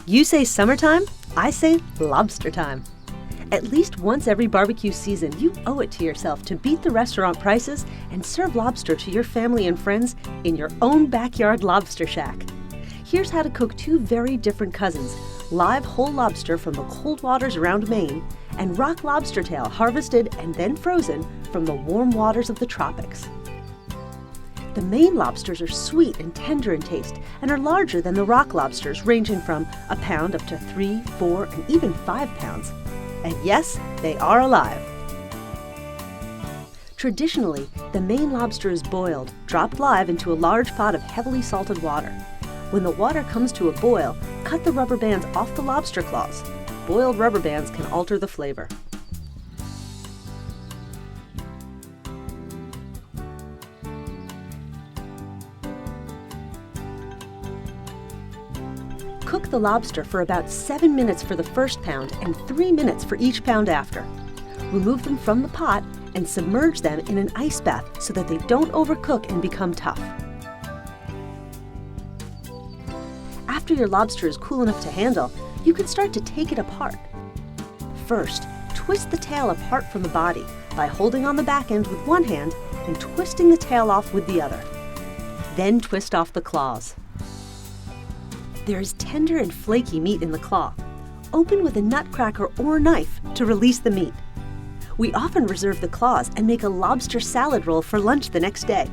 You say summertime, I say lobster time. At least once every barbecue season, you owe it to yourself to beat the restaurant prices and serve lobster to your family and friends in your own backyard lobster shack. Here's how to cook two very different cousins: live whole lobster from the cold waters around Maine, and rock lobster tail harvested and then frozen from the warm waters of the tropics. The Maine lobsters are sweet and tender in taste and are larger than the rock lobsters, ranging from a pound up to 3, 4, and even 5 pounds. And yes, they are alive. Traditionally, the Maine lobster is boiled, dropped live into a large pot of heavily salted water. When the water comes to a boil, cut the rubber bands off the lobster claws. Boiled rubber bands can alter the flavor. Cook the lobster for about 7 minutes for the first pound and 3 minutes for each pound after. Remove them from the pot and submerge them in an ice bath so that they don't overcook and become tough. After your lobster is cool enough to handle, you can start to take it apart. First, twist the tail apart from the body by holding on the back end with one hand and twisting the tail off with the other. Then twist off the claws. There is tender and flaky meat in the claw. Open with a nutcracker or knife to release the meat. We often reserve the claws and make a lobster salad roll for lunch the next day.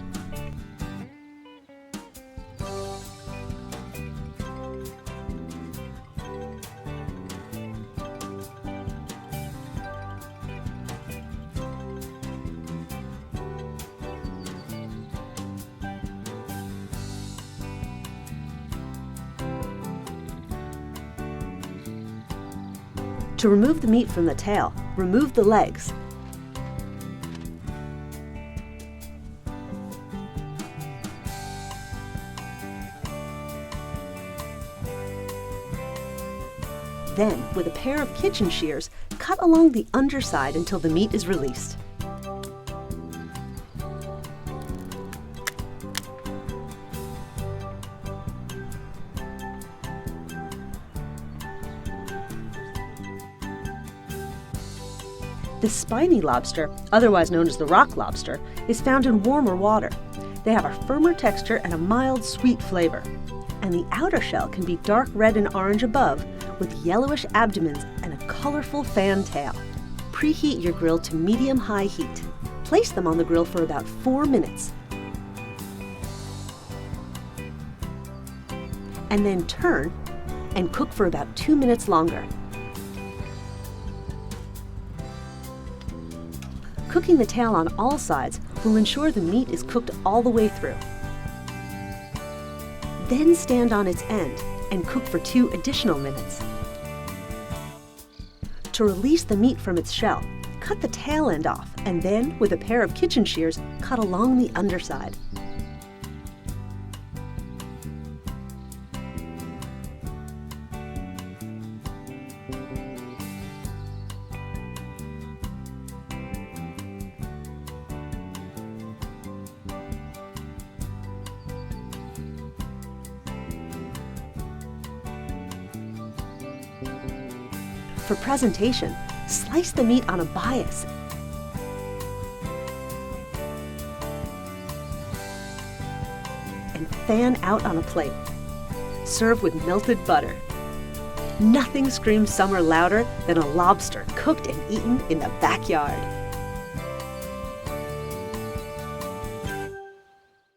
To remove the meat from the tail, remove the legs. Then, with a pair of kitchen shears, cut along the underside until the meat is released. The spiny lobster, otherwise known as the rock lobster, is found in warmer water. They have a firmer texture and a mild, sweet flavor. And the outer shell can be dark red and orange above, with yellowish abdomens and a colorful fan tail. Preheat your grill to medium-high heat. Place them on the grill for about 4 minutes. And then turn and cook for about 2 minutes longer. Cooking the tail on all sides will ensure the meat is cooked all the way through. Then stand on its end and cook for 2 additional minutes. To release the meat from its shell, cut the tail end off and then, with a pair of kitchen shears, cut along the underside. For presentation, slice the meat on a bias and fan out on a plate. Serve with melted butter. Nothing screams summer louder than a lobster cooked and eaten in the backyard.